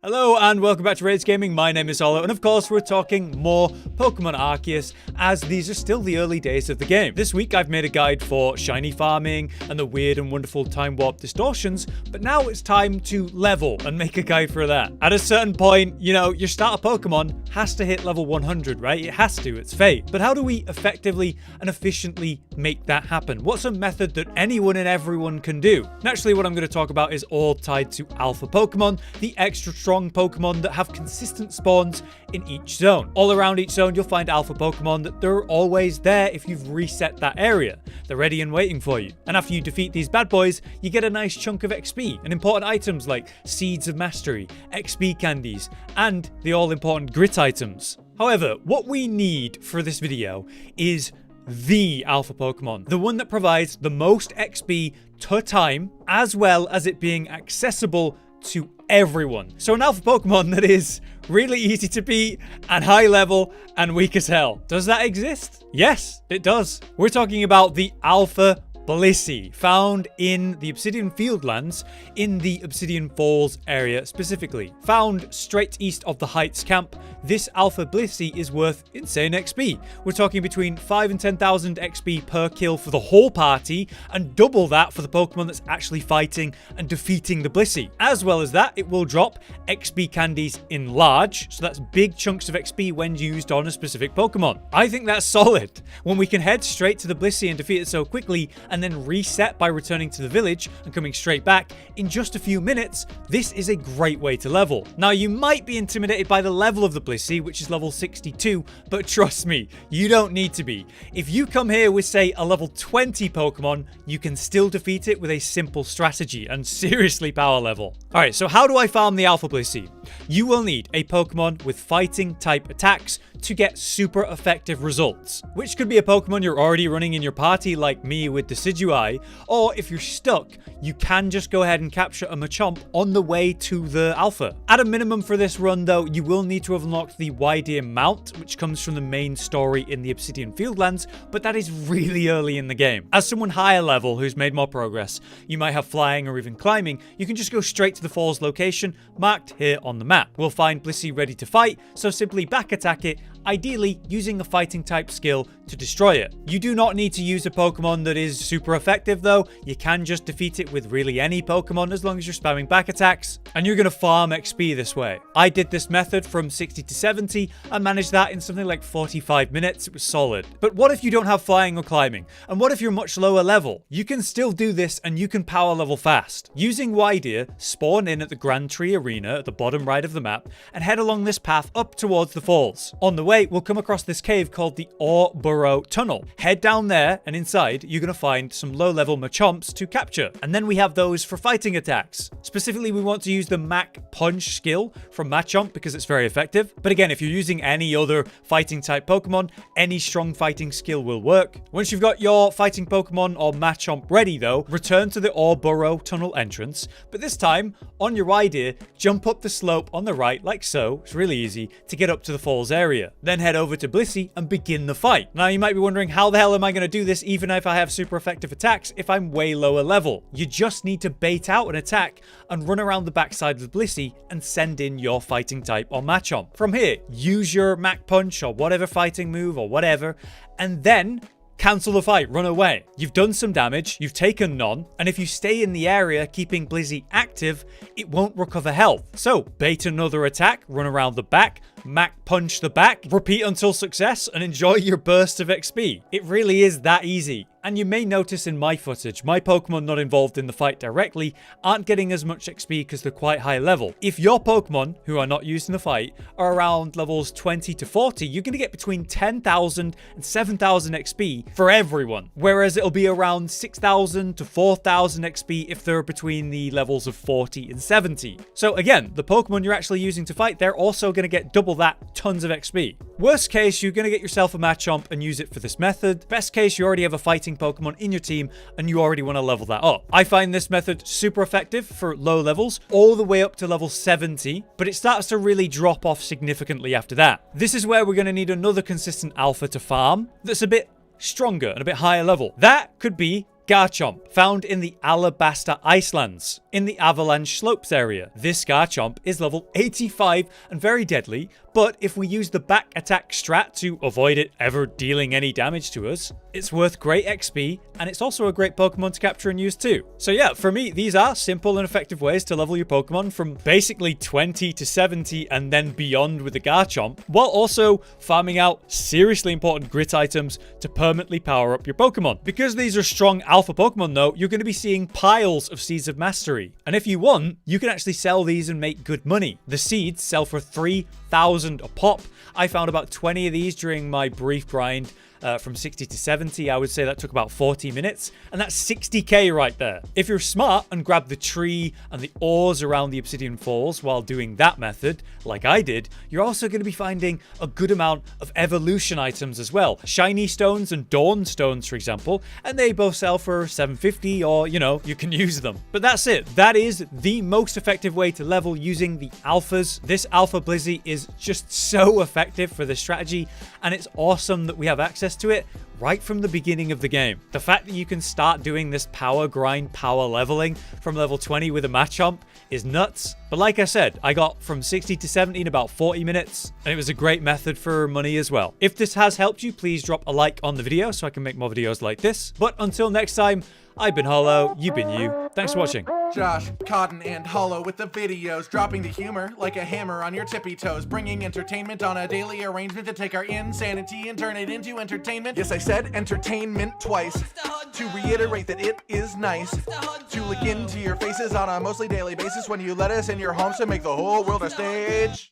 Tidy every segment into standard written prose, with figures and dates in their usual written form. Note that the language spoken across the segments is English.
Hello and welcome back to Raids Gaming. My name is Olo, and of course we're talking more Pokemon Arceus, as these are still the early days of the game. This week I've made a guide for shiny farming and the weird and wonderful time warp distortions, but now it's time to level and make a guide for that. At a certain point, you know, your starter Pokemon has to hit level 100, right? It has to, it's fate. But how do we effectively and efficiently make that happen? What's a method that anyone and everyone can do? Naturally, what I'm going to talk about is all tied to alpha Pokemon, the extra strong Pokemon that have consistent spawns in each zone. All around each zone, you'll find alpha Pokemon that they're always there if you've reset that area. They're ready and waiting for you. And after you defeat these bad boys, you get a nice chunk of XP and important items like Seeds of Mastery, XP candies, and the all-important grit items. However, what we need for this video is the alpha Pokemon, the one that provides the most XP to time, as well as it being accessible to everyone. So an alpha Pokemon that is really easy to beat and high level and weak as hell. Does that exist? Yes, it does. We're talking about the alpha Blissey, found in the Obsidian Fieldlands in the Obsidian Falls area specifically. Found straight east of the Heights camp, this alpha Blissey is worth insane XP. We're talking between 5 and 10,000 XP per kill for the whole party, and double that for the Pokemon that's actually fighting and defeating the Blissey. As well as that, it will drop XP candies in large, so that's big chunks of XP when used on a specific Pokemon. I think that's solid. When we can head straight to the Blissey and defeat it so quickly, and then reset by returning to the village and coming straight back in just a few minutes, this is a great way to level. Now, you might be intimidated by the level of the Blissey, which is level 62, but trust me, you don't need to be. If you come here with, say, a level 20 Pokemon, you can still defeat it with a simple strategy and seriously power level. Alright, so how do I farm the alpha Blissey? You will need a Pokemon with fighting type attacks to get super effective results, which could be a Pokemon you're already running in your party like me with Decidueye, or if you're stuck, you can just go ahead and capture a Machamp on the way to the alpha. At a minimum for this run though, you will need to have unlocked the Widear mount, which comes from the main story in the Obsidian Fieldlands, but that is really early in the game. As someone higher level who's made more progress, you might have flying or even climbing, you can just go straight to the Falls location marked here on the map. We'll find Blissey ready to fight, so simply back attack it, ideally using a fighting type skill to destroy it. You do not need to use a Pokemon that is super effective though. You can just defeat it with really any Pokemon as long as you're spamming back attacks, and you're going to farm XP this way. I did this method from 60 to 70 and managed that in something like 45 minutes. It was solid. But what if you don't have flying or climbing? And what if you're much lower level? You can still do this and you can power level fast. Using Widear, spawn in at the Grand Tree Arena at the bottom right of the map and head along this path up towards the falls. On the way, we'll come across this cave called the Ore Burrow Tunnel. Head down there, and inside, you're going to find some low-level Machamps to capture. And then we have those for fighting attacks. Specifically, we want to use the Mach Punch skill from Machamp because it's very effective. But again, if you're using any other fighting-type Pokemon, any strong fighting skill will work. Once you've got your fighting Pokemon or Machamp ready, though, return to the Ore Burrow Tunnel entrance. But this time, on your Widear, jump up the slope on the right, like so. It's really easy to get up to the falls area. Then head over to Blissey and begin the fight. Now, you might be wondering, how the hell am I going to do this even if I have super effective attacks if I'm way lower level? You just need to bait out an attack and run around the backside of Blissey and send in your fighting type or Machamp. From here, use your Mach Punch or whatever fighting move or whatever, and then cancel the fight, run away. You've done some damage, you've taken none, and if you stay in the area keeping Blissey active, it won't recover health. So, bait another attack, run around the back, Mach Punch the back, repeat until success, and enjoy your burst of XP. It really is that easy. And you may notice in my footage, my Pokemon not involved in the fight directly aren't getting as much XP because they're quite high level. If your Pokemon, who are not used in the fight, are around levels 20 to 40, you're going to get between 10,000 and 7,000 XP for everyone. Whereas it'll be around 6,000 to 4,000 XP if they're between the levels of 40 and 70. So again, the Pokemon you're actually using to fight, they're also going to get double that, tons of XP. Worst case, you're going to get yourself a Machamp and use it for this method. Best case, you already have a fighting Pokemon in your team and you already want to level that up. I find this method super effective for low levels, all the way up to level 70, but it starts to really drop off significantly after that. This is where we're going to need another consistent alpha to farm that's a bit stronger and a bit higher level. That could be Garchomp, found in the Alabasta Icelands, in the Avalanche Slopes area. This Garchomp is level 85 and very deadly, but if we use the back attack strat to avoid it ever dealing any damage to us, it's worth great XP, and it's also a great Pokemon to capture and use too. So yeah, for me, these are simple and effective ways to level your Pokemon from basically 20 to 70 and then beyond with the Garchomp, while also farming out seriously important grit items to permanently power up your Pokemon. Because these are strong alpha Pokemon though, you're going to be seeing piles of Seeds of Mastery. And if you want, you can actually sell these and make good money. The seeds sell for 3,000 a pop. I found about 20 of these during my brief grind from 60 to 70. I would say that took about 40 minutes, and that's 60k right there. If you're smart and grab the tree and the ores around the Obsidian Falls while doing that method, like I did, you're also going to be finding a good amount of evolution items as well. Shiny stones and dawn stones, for example, and they both sell for 750, or, you know, you can use them. But that's it. That is the most effective way to level using the alphas. This alpha Blissey is just so effective for this strategy, and it's awesome that we have access to it right from the beginning of the game. The fact that you can start doing this power grind, power leveling from level 20 with a Machamp is nuts. But like I said, I got from 60 to 70 in about 40 minutes, and it was a great method for money as well. If this has helped you, please drop a like on the video so I can make more videos like this. But until next time, I've been Hollow, you've been you. Thanks for watching. Josh, Cotton, and Hollow with the videos, dropping the humor like a hammer on your tippy toes, bringing entertainment on a daily arrangement to take our insanity and turn it into entertainment. Yes, I said entertainment twice, to reiterate that it is nice to look into your faces on a mostly daily basis when you let us in your homes to make the whole world a stage.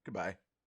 Goodbye.